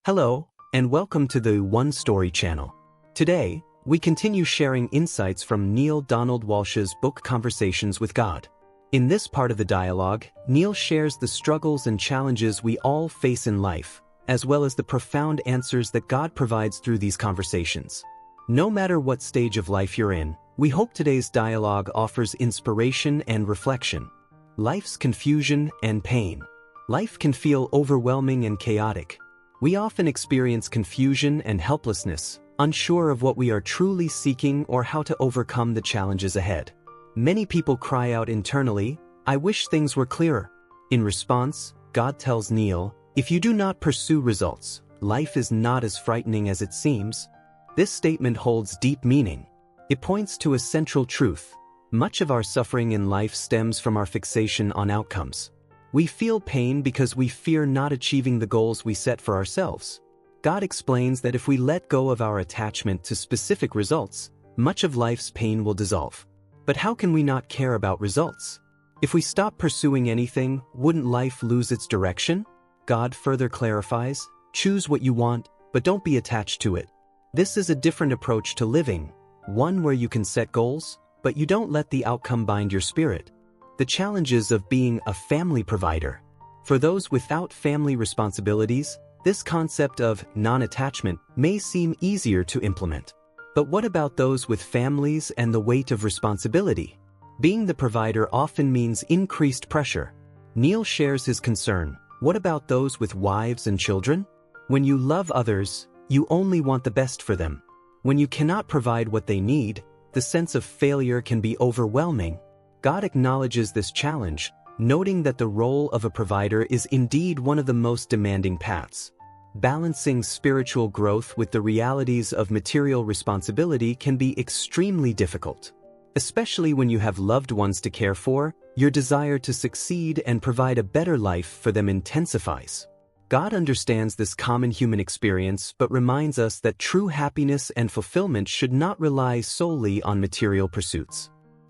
Hello, and welcome to the One Story channel. Today, we continue sharing insights from Neale Donald Walsch's book Conversations with God. In this part of the dialogue, Neale shares the struggles and challenges we all face in life, as well as the profound answers that God provides through these conversations. No matter what stage of life you're in, we hope today's dialogue offers inspiration and reflection. Life's confusion and pain. Life can feel overwhelming and chaotic. We often experience confusion and helplessness, unsure of what we are truly seeking or how to overcome the challenges ahead. Many people cry out internally, "I wish things were clearer." In response, God tells Neale, "If you do not pursue results, life is not as frightening as it seems." This statement holds deep meaning. It points to a central truth. Much of our suffering in life stems from our fixation on outcomes. We feel pain because we fear not achieving the goals we set for ourselves. God explains that if we let go of our attachment to specific results, much of life's pain will dissolve. But how can we not care about results? If we stop pursuing anything, wouldn't life lose its direction? God further clarifies, "Choose what you want, but don't be attached to it." This is a different approach to living, one where you can set goals, but you don't let the outcome bind your spirit. The challenges of being a family provider. For those without family responsibilities, this concept of non-attachment may seem easier to implement. But what about those with families and the weight of responsibility? Being the provider often means increased pressure. Neale shares his concern. What about those with wives and children? When you love others, you only want the best for them. When you cannot provide what they need, the sense of failure can be overwhelming. God acknowledges this challenge, noting that the role of a provider is indeed one of the most demanding paths. Balancing spiritual growth with the realities of material responsibility can be extremely difficult. Especially when you have loved ones to care for, your desire to succeed and provide a better life for them intensifies. God understands this common human experience but reminds us that true happiness and fulfillment should not rely solely on material pursuits.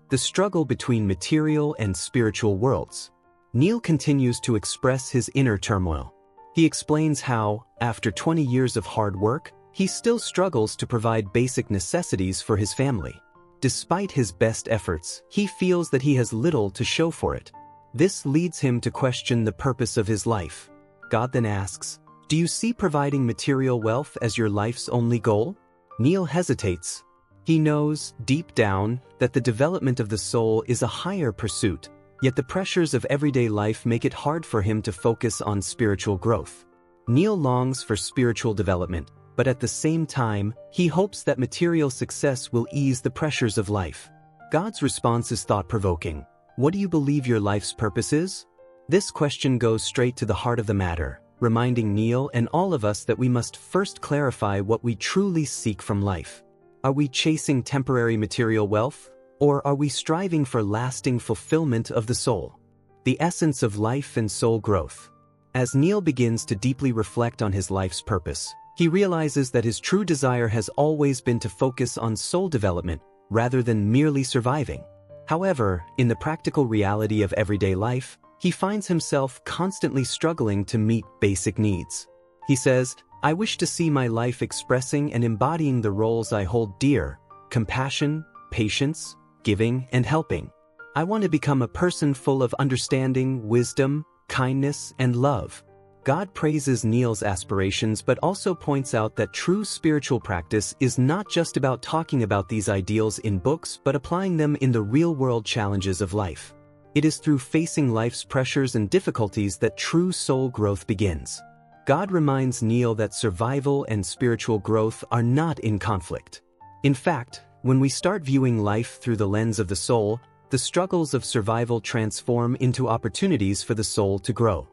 The struggle between material and spiritual worlds. Neale continues to express his inner turmoil. He explains how, after 20 years of hard work, he still struggles to provide basic necessities for his family. Despite his best efforts, he feels that he has little to show for it. This leads him to question the purpose of his life. God then asks, "Do you see providing material wealth as your life's only goal?" Neale hesitates. He knows, deep down, that the development of the soul is a higher pursuit, yet the pressures of everyday life make it hard for him to focus on spiritual growth. Neale longs for spiritual development, but at the same time, he hopes that material success will ease the pressures of life. God's response is thought-provoking. "What do you believe your life's purpose is?" This question goes straight to the heart of the matter, reminding Neale and all of us that we must first clarify what we truly seek from life. Are we chasing temporary material wealth, or are we striving for lasting fulfillment of the soul? The essence of life and soul growth. As Neale begins to deeply reflect on his life's purpose, he realizes that his true desire has always been to focus on soul development rather than merely surviving. However, in the practical reality of everyday life, he finds himself constantly struggling to meet basic needs. He says, "I wish to see my life expressing and embodying the roles I hold dear: compassion, patience, giving, and helping. I want to become a person full of understanding, wisdom, kindness, and love." God praises Neale's aspirations but also points out that true spiritual practice is not just about talking about these ideals in books but applying them in the real-world challenges of life. It is through facing life's pressures and difficulties that true soul growth begins. God reminds Neale that survival and spiritual growth are not in conflict. In fact, when we start viewing life through the lens of the soul, the struggles of survival transform into opportunities for the soul to grow.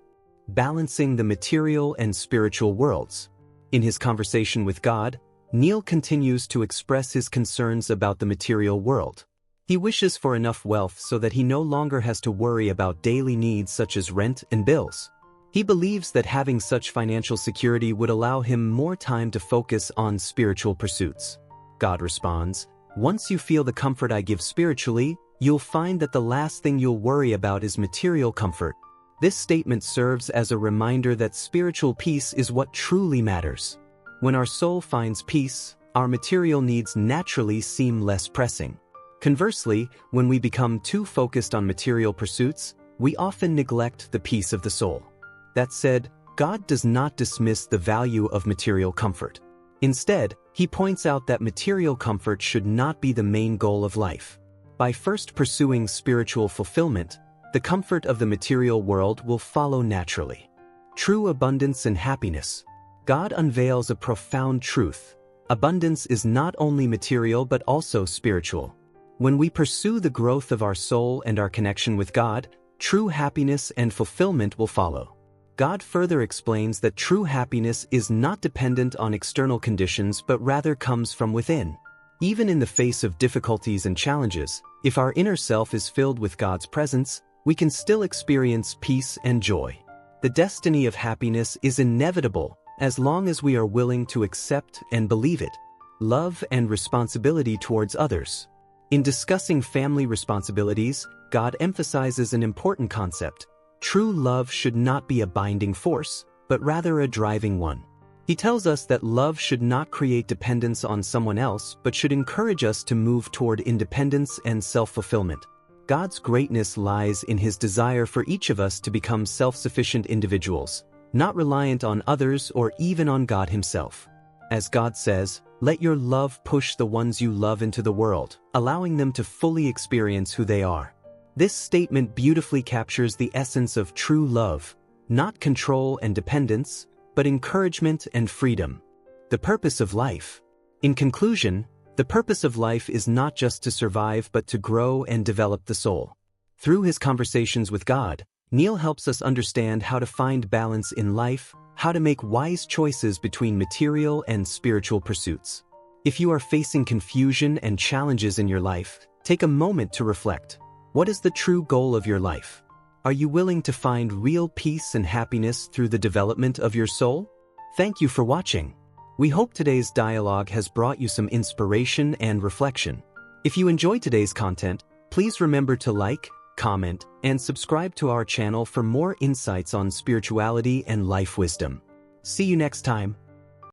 Balancing the material and spiritual worlds. In his conversation with God, Neale continues to express his concerns about the material world. He wishes for enough wealth so that he no longer has to worry about daily needs such as rent and bills. He believes that having such financial security would allow him more time to focus on spiritual pursuits. God responds, "Once you feel the comfort I give spiritually, you'll find that the last thing you'll worry about is material comfort." This statement serves as a reminder that spiritual peace is what truly matters. When our soul finds peace, our material needs naturally seem less pressing. Conversely, when we become too focused on material pursuits, we often neglect the peace of the soul. That said, God does not dismiss the value of material comfort. Instead, He points out that material comfort should not be the main goal of life. By first pursuing spiritual fulfillment, the comfort of the material world will follow naturally. True abundance and happiness. God unveils a profound truth. Abundance is not only material but also spiritual. When we pursue the growth of our soul and our connection with God, true happiness and fulfillment will follow. God further explains that true happiness is not dependent on external conditions but rather comes from within. Even in the face of difficulties and challenges, if our inner self is filled with God's presence, we can still experience peace and joy. The destiny of happiness is inevitable as long as we are willing to accept and believe it. Love and responsibility towards others. In discussing family responsibilities, God emphasizes an important concept. True love should not be a binding force, but rather a driving one. He tells us that love should not create dependence on someone else but should encourage us to move toward independence and self-fulfillment. God's greatness lies in His desire for each of us to become self-sufficient individuals, not reliant on others or even on God Himself. As God says, "Let your love push the ones you love into the world, allowing them to fully experience who they are." This statement beautifully captures the essence of true love, not control and dependence, but encouragement and freedom. The purpose of life. In conclusion, the purpose of life is not just to survive but to grow and develop the soul. Through his conversations with God, Neale helps us understand how to find balance in life, how to make wise choices between material and spiritual pursuits. If you are facing confusion and challenges in your life, take a moment to reflect. What is the true goal of your life? Are you willing to find real peace and happiness through the development of your soul? Thank you for watching. We hope today's dialogue has brought you some inspiration and reflection. If you enjoyed today's content, please remember to like, comment, and subscribe to our channel for more insights on spirituality and life wisdom. See you next time.